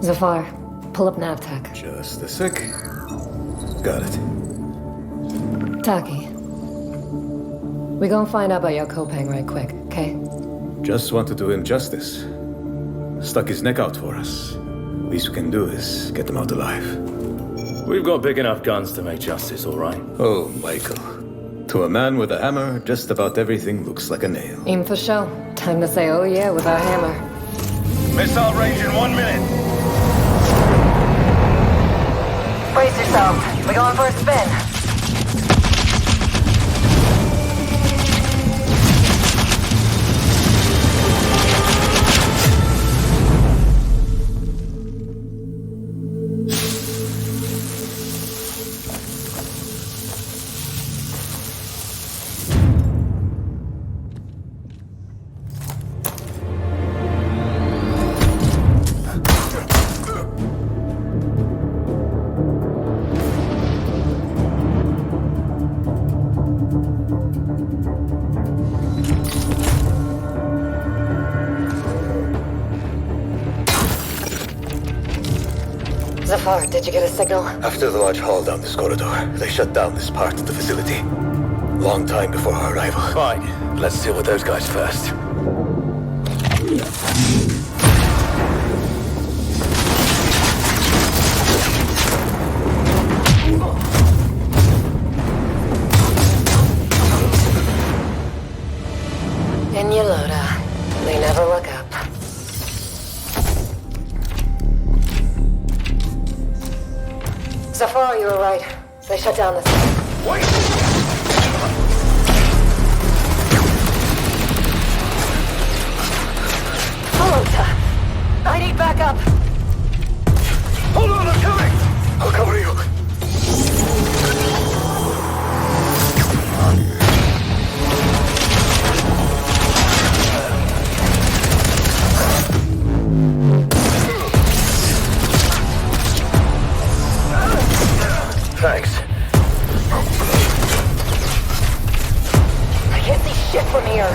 Zafar, pull up NavTech. Just a sec. Got it. Taki. We gonna find out about your Kopang right quick, okay? Just want to do him justice. Stuck his neck out for us. Least we can do is get him out alive. We've got big enough guns to make justice, all right? Oh, Michael. To a man with a hammer, just about everything looks like a nail. Aim for show. Time to say oh yeah with our hammer. Missile range in 1 minute. Brace yourself. We going for a spin. Zafar, did you get a signal? After the large haul down this corridor, they shut down this part of the facility. Long time before our arrival. Fine. Let's deal with those guys first. In your Loda. They never look up. Zafar, you were right. They shut down this. Wait! Alota! I need backup! Hold on, I'm coming! I'll cover you. Thanks. I can't see shit from here.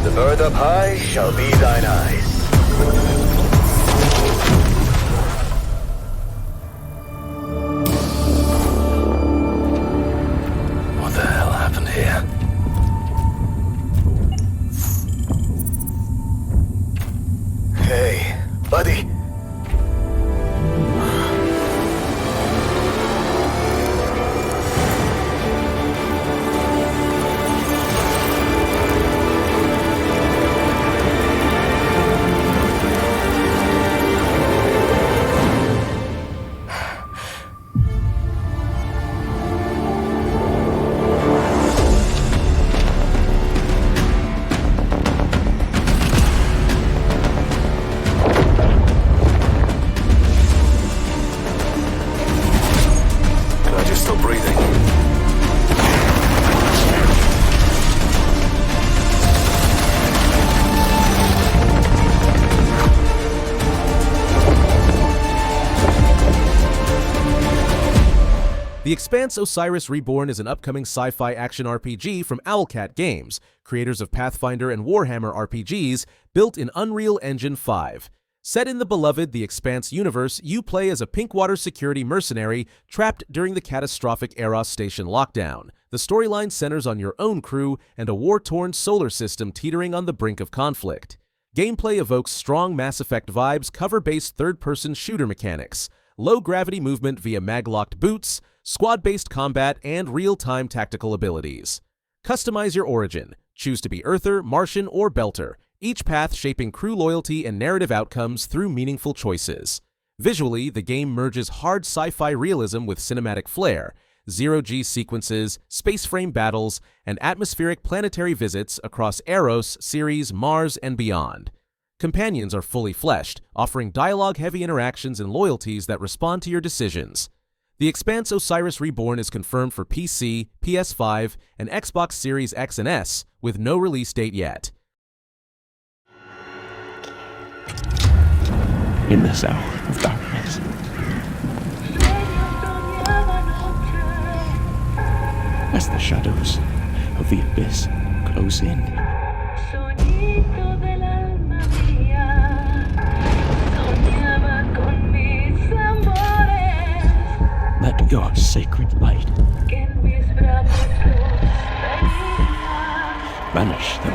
The bird up high shall be thine eyes. What the hell happened here? Hey, buddy. The Expanse Osiris Reborn is an upcoming sci-fi action RPG from Owlcat Games, creators of Pathfinder and Warhammer RPGs, built in Unreal Engine 5. Set in the beloved The Expanse universe, you play as a Pinkwater security mercenary trapped during the catastrophic Eros Station lockdown. The storyline centers on your own crew and a war-torn solar system teetering on the brink of conflict. Gameplay evokes strong Mass Effect vibes, cover-based third-person shooter mechanics, low-gravity movement via mag-locked boots, squad-based combat, and real-time tactical abilities. Customize your origin. Choose to be Earther, Martian, or Belter, each path shaping crew loyalty and narrative outcomes through meaningful choices. Visually, the game merges hard sci-fi realism with cinematic flair, zero-G sequences, space-frame battles, and atmospheric planetary visits across Eros, Ceres, Mars, and beyond. Companions are fully fleshed, offering dialogue-heavy interactions and loyalties that respond to your decisions. The Expanse Osiris Reborn is confirmed for PC, PS5, and Xbox Series X&S, with no release date yet. In this hour of darkness, as the shadows of the abyss close in, Sonito del alma mía, soñaba conmigo. your sacred light. Banish them.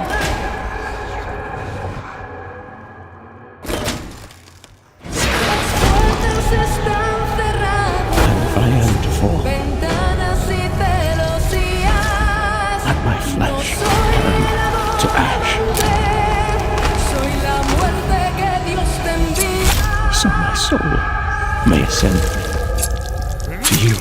And if I am to fall, let my flesh turn to ash, so my soul may ascend to you.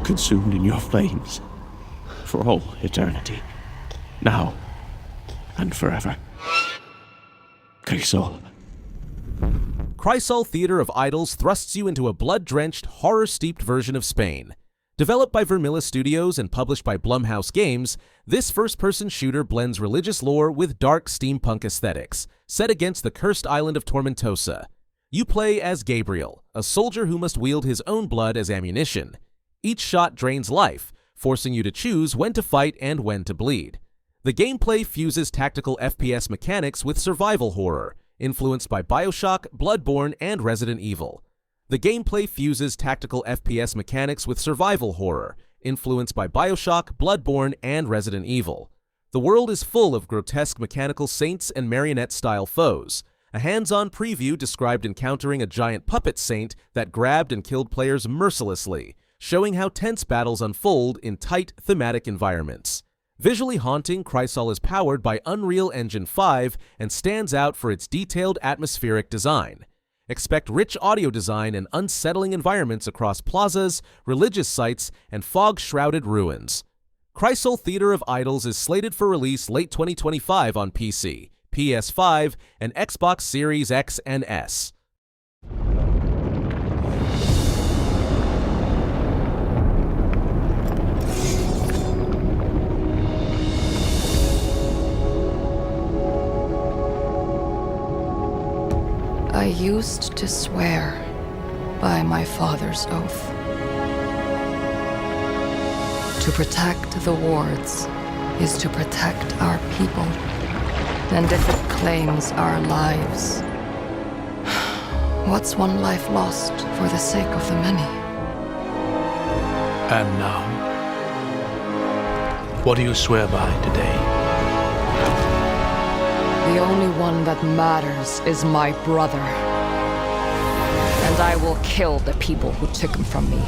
Consumed in your flames for all eternity, now and forever. Crisol. Crisol Theater of Idols thrusts you into a blood-drenched, horror-steeped version of Spain. Developed by Vermilla Studios and published by Blumhouse Games, this first-person shooter blends religious lore with dark steampunk aesthetics, set against the cursed island of Tormentosa. You play as Gabriel, a soldier who must wield his own blood as ammunition. Each shot drains life, forcing you to choose when to fight and when to bleed. The gameplay fuses tactical FPS mechanics with survival horror, influenced by BioShock, Bloodborne, and Resident Evil. The gameplay fuses tactical FPS mechanics with survival horror, influenced by BioShock, Bloodborne, and Resident Evil. The world is full of grotesque mechanical saints and marionette-style foes. A hands-on preview described encountering a giant puppet saint that grabbed and killed players mercilessly, showing how tense battles unfold in tight, thematic environments. Visually haunting, Crisol is powered by Unreal Engine 5 and stands out for its detailed atmospheric design. Expect rich audio design and unsettling environments across plazas, religious sites, and fog-shrouded ruins. Crisol Theater of Idols is slated for release late 2025 on PC, PS5, and Xbox Series X and S. I used to swear by my father's oath to protect the wards is to protect our people, and if it claims our lives, what's one life lost for the sake of the many? And now, what do you swear by today? The only one that matters is my brother. And I will kill the people who took him from me.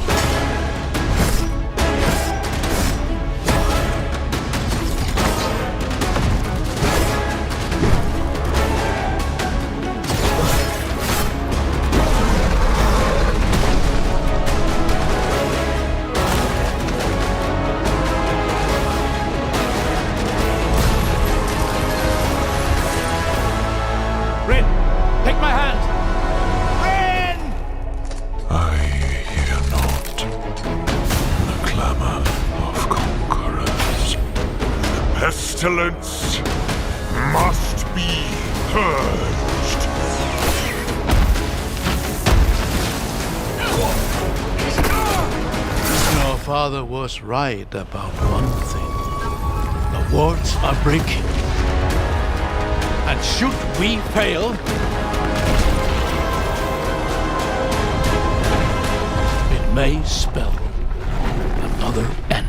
Pestilence must be purged. Your father was right about one thing. The wards are breaking. And should we fail, it may spell another end.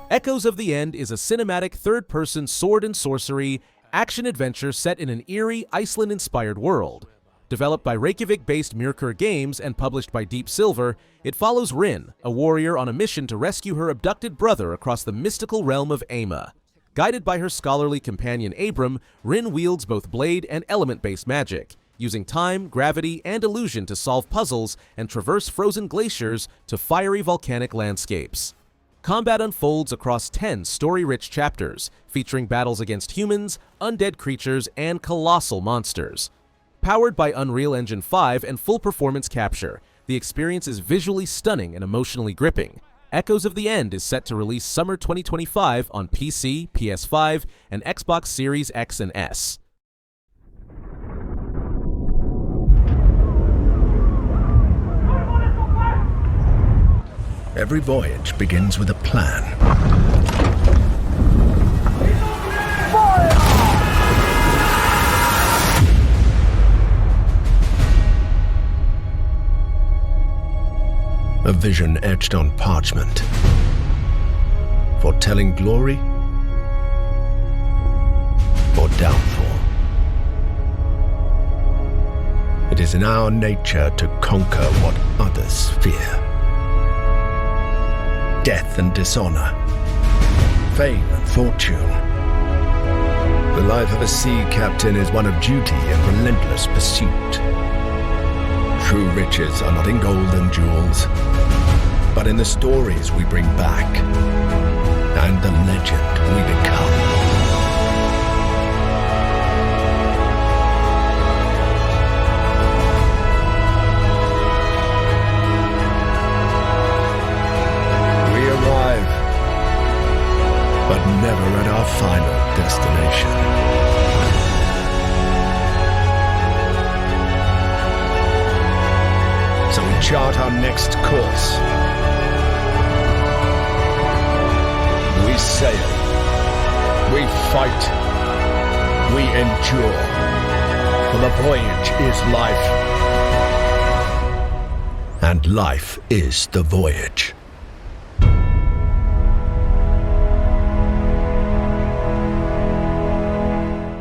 Echoes of the End is a cinematic third-person sword and sorcery action-adventure set in an eerie, Iceland-inspired world. Developed by Reykjavik-based Myrkur Games and published by Deep Silver, it follows Rin, a warrior on a mission to rescue her abducted brother across the mystical realm of Ama. Guided by her scholarly companion Abram, Rin wields both blade and element-based magic, using time, gravity, and illusion to solve puzzles and traverse frozen glaciers to fiery volcanic landscapes. Combat unfolds across 10 story-rich chapters, featuring battles against humans, undead creatures, and colossal monsters. Powered by Unreal Engine 5 and full performance capture, the experience is visually stunning and emotionally gripping. Echoes of the End is set to release summer 2025 on PC, PS5, and Xbox Series X and S. Every voyage begins with a plan. A vision etched on parchment, foretelling glory or downfall. It is in our nature to conquer what others fear. Death and dishonor, fame and fortune. The life of a sea captain is one of duty and relentless pursuit. True riches are not in gold and jewels, but in the stories we bring back and the legend we become. We arrive, but never at our final destination. So we chart our next course. We sail. We fight. We endure. For the voyage is life. And life is the voyage.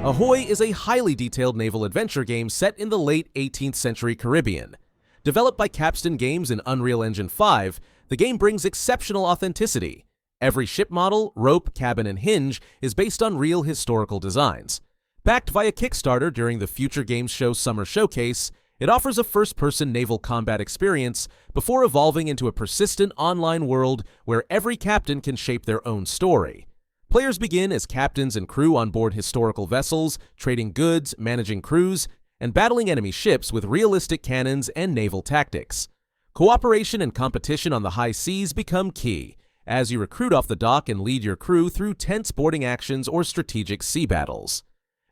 Ahoy is a highly detailed naval adventure game set in the late 18th century Caribbean. Developed by Capstan Games in Unreal Engine 5, the game brings exceptional authenticity. Every ship model, rope, cabin, and hinge is based on real historical designs. Backed via Kickstarter during the Future Games Show Summer Showcase, it offers a first-person naval combat experience before evolving into a persistent online world where every captain can shape their own story. Players begin as captains and crew on board historical vessels, trading goods, managing crews, and battling enemy ships with realistic cannons and naval tactics. Cooperation and competition on the high seas become key, as you recruit off the dock and lead your crew through tense boarding actions or strategic sea battles.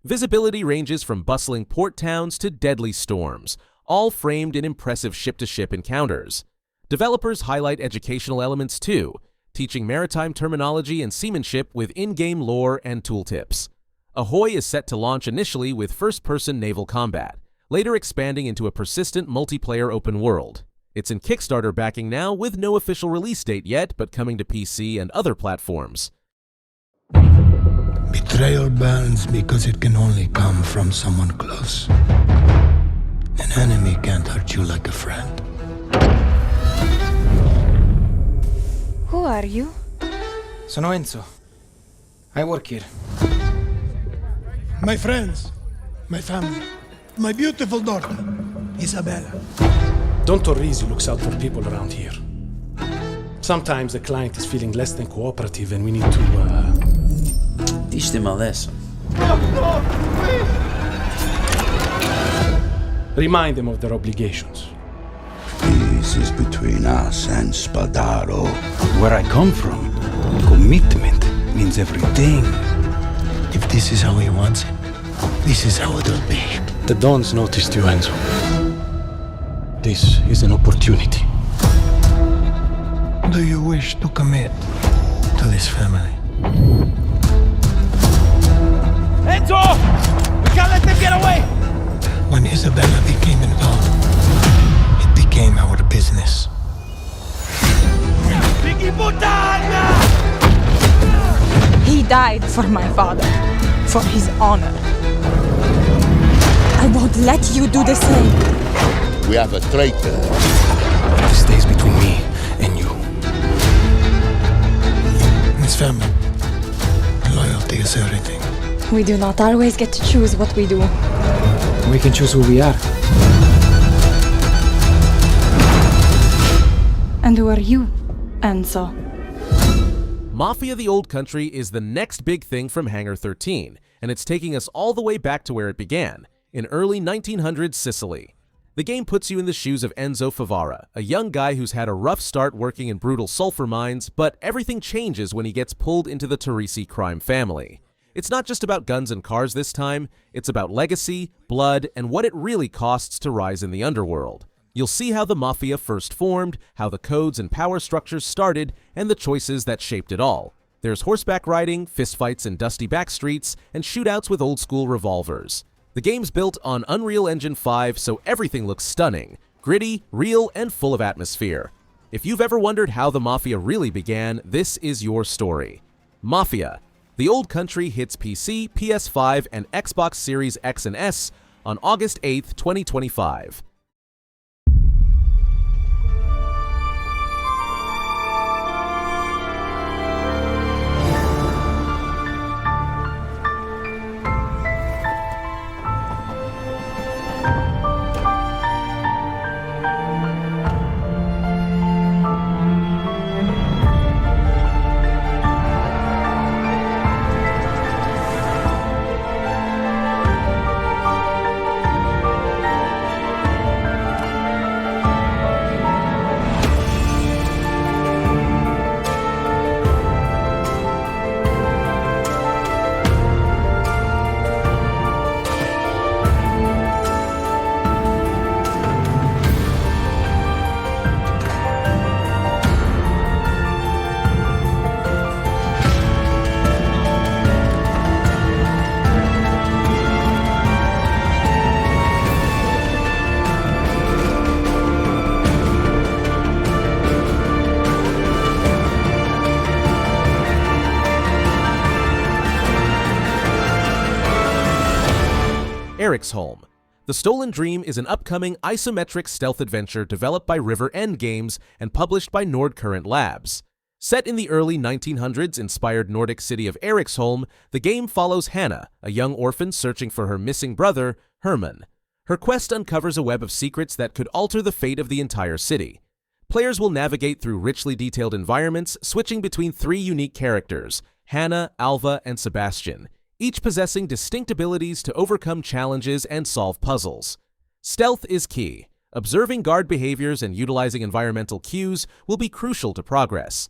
Visibility ranges from bustling port towns to deadly storms, all framed in impressive ship-to-ship encounters. Developers highlight educational elements too, teaching maritime terminology and seamanship with in-game lore and tooltips. Ahoy is set to launch initially with first-person naval combat, later expanding into a persistent multiplayer open world. It's in Kickstarter backing now with no official release date yet, but coming to PC and other platforms. Betrayal burns because it can only come from someone close. An enemy can't hurt you like a friend. Who are you? Sono Enzo. I work here. My friends, my family, my beautiful daughter, Isabella. Don Torrisi looks out for people around here. Sometimes the client is feeling less than cooperative and we need to, teach them a lesson. Remind them of their obligations. This is between us and Spadaro. Where I come from, commitment means everything. If this is how he wants it, this is how it'll be. The Dons noticed you, Enzo. This is an opportunity. Do you wish to commit to this family? Enzo! We can't let them get away! When Isabella became involved, it became our business. He died for my father, for his honor. I won't let you do the same. We have a traitor. This stays between me and you. This family, loyalty is everything. We do not always get to choose what we do. We can choose who we are. And who are you, Enzo? Mafia The Old Country is the next big thing from Hangar 13, and it's taking us all the way back to where it began, in early 1900s Sicily. The game puts you in the shoes of Enzo Favara, a young guy who's had a rough start working in brutal sulfur mines, but everything changes when he gets pulled into the Torrisi crime family. It's not just about guns and cars this time, it's about legacy, blood, and what it really costs to rise in the underworld. You'll see how the Mafia first formed, how the codes and power structures started, and the choices that shaped it all. There's horseback riding, fistfights in dusty backstreets, and shootouts with old-school revolvers. The game's built on Unreal Engine 5, so everything looks stunning, gritty, real, and full of atmosphere. If you've ever wondered how the Mafia really began, this is your story. Mafia The Old Country hits PC, PS5, and Xbox Series X and S on August 8, 2025. Eriksholm. The Stolen Dream is an upcoming isometric stealth adventure developed by River End Games and published by Nordcurrent Labs. Set in the early 1900s-inspired Nordic city of Eriksholm, the game follows Hannah, a young orphan searching for her missing brother, Herman. Her quest uncovers a web of secrets that could alter the fate of the entire city. Players will navigate through richly detailed environments, switching between 3 unique characters, Hannah, Alva, and Sebastian, each possessing distinct abilities to overcome challenges and solve puzzles. Stealth is key. Observing guard behaviors and utilizing environmental cues will be crucial to progress.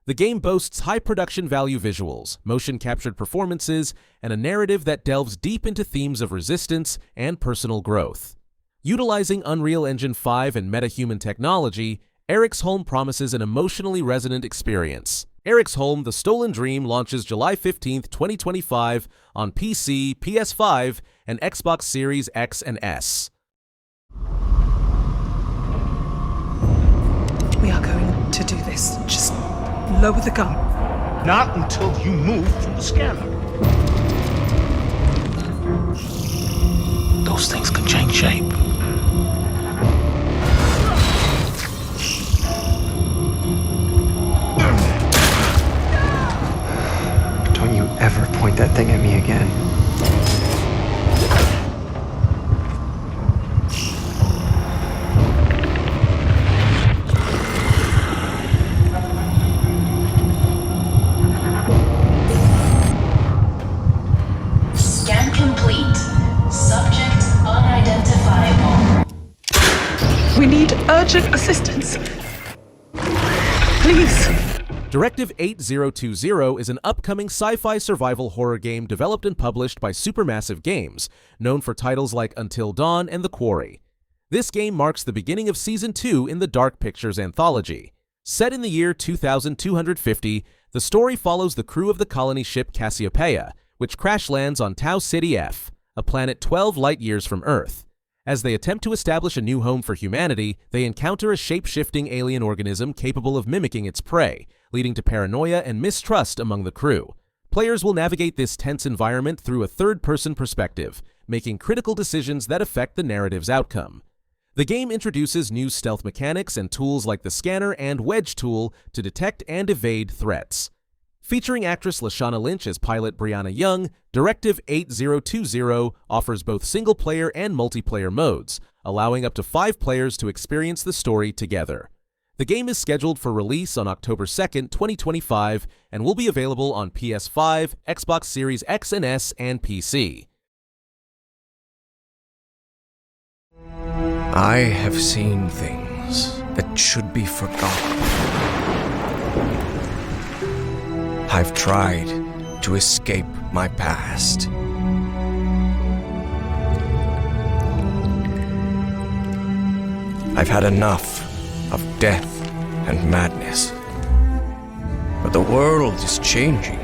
The game boasts high production value visuals, motion-captured performances, and a narrative that delves deep into themes of resistance and personal growth. Utilizing Unreal Engine 5 and metahuman technology, Eriksholm promises an emotionally resonant experience. Eriksholm: The Stolen Dream launches July 15, 2025 on PC, PS5, and Xbox Series X and S. We are going to do this. Just lower the gun. Not until you move from the scanner. Those things can change shape. Don't you ever point that thing at me again. Scan complete. Subject unidentifiable. We need urgent assistance. Please. Directive 8020 is an upcoming sci-fi survival horror game developed and published by Supermassive Games, known for titles like Until Dawn and The Quarry. This game marks the beginning of Season 2 in the Dark Pictures anthology. Set in the year 2250, the story follows the crew of the colony ship Cassiopeia, which crash lands on Tau Ceti F, a planet 12 light-years from Earth. As they attempt to establish a new home for humanity, they encounter a shape-shifting alien organism capable of mimicking its prey, leading to paranoia and mistrust among the crew. Players will navigate this tense environment through a third-person perspective, making critical decisions that affect the narrative's outcome. The game introduces new stealth mechanics and tools like the scanner and wedge tool to detect and evade threats. Featuring actress Lashana Lynch as pilot Brianna Young, Directive 8020 offers both single-player and multiplayer modes, allowing up to 5 players to experience the story together. The game is scheduled for release on October 2nd, 2025, and will be available on PS5, Xbox Series X and S, and PC. I have seen things that should be forgotten. I've tried to escape my past. I've had enough of death and madness. But the world is changing.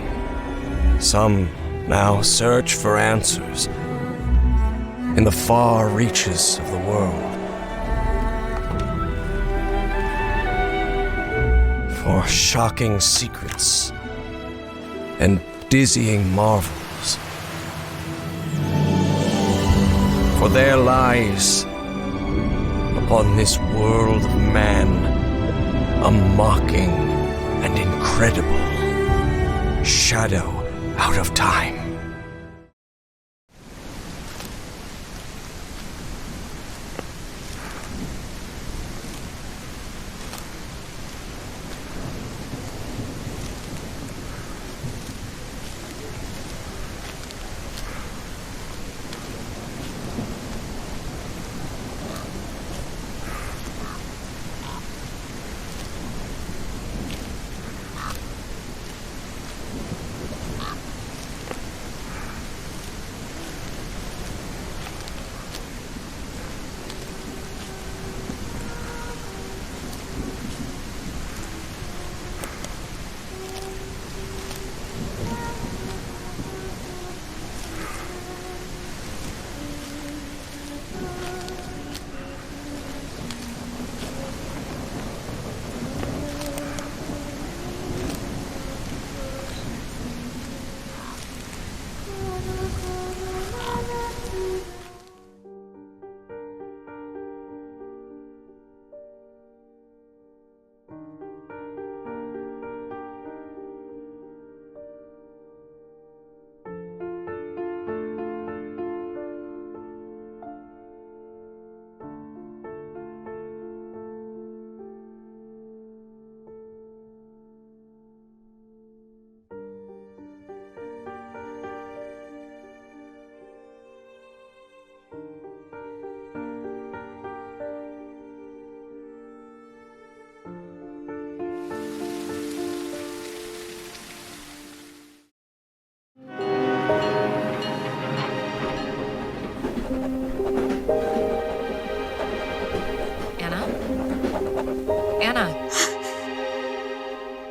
Some now search for answers in the far reaches of the world. For shocking secrets and dizzying marvels. For there lies, upon this world of man, a mocking and incredible shadow out of time.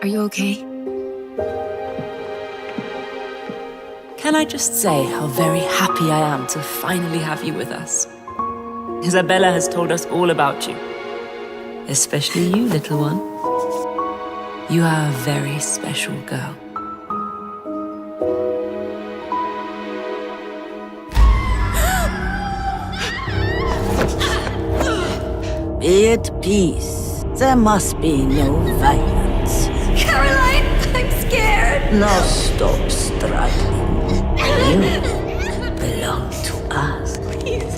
Are you okay? Can I just say how very happy I am to finally have you with us? Isabella has told us all about you. Especially you, little one. You are a very special girl. Be at peace. There must be no violence. Caroline, I'm scared. Now stop struggling. You belong to us. Please.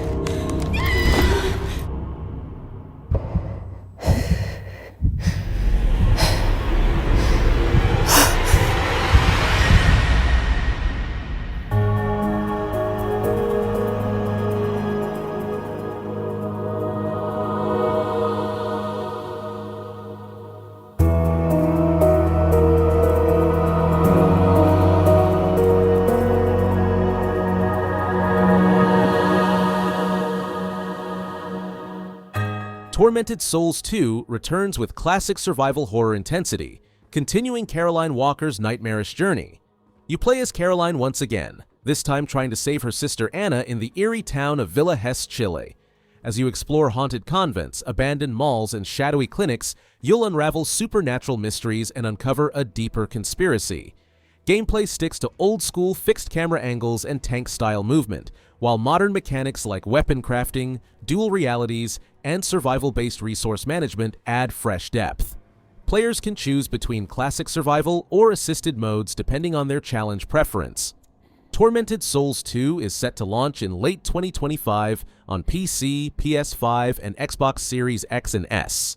Tormented Souls 2 returns with classic survival horror intensity, continuing Caroline Walker's nightmarish journey. You play as Caroline once again, this time trying to save her sister Anna in the eerie town of Villa Hesse, Chile. As you explore haunted convents, abandoned malls, and shadowy clinics, you'll unravel supernatural mysteries and uncover a deeper conspiracy. Gameplay sticks to old-school fixed camera angles and tank-style movement, while modern mechanics like weapon crafting, dual realities, and survival-based resource management add fresh depth. Players can choose between classic survival or assisted modes depending on their challenge preference. Tormented Souls 2 is set to launch in late 2025 on PC, PS5, and Xbox Series X and S.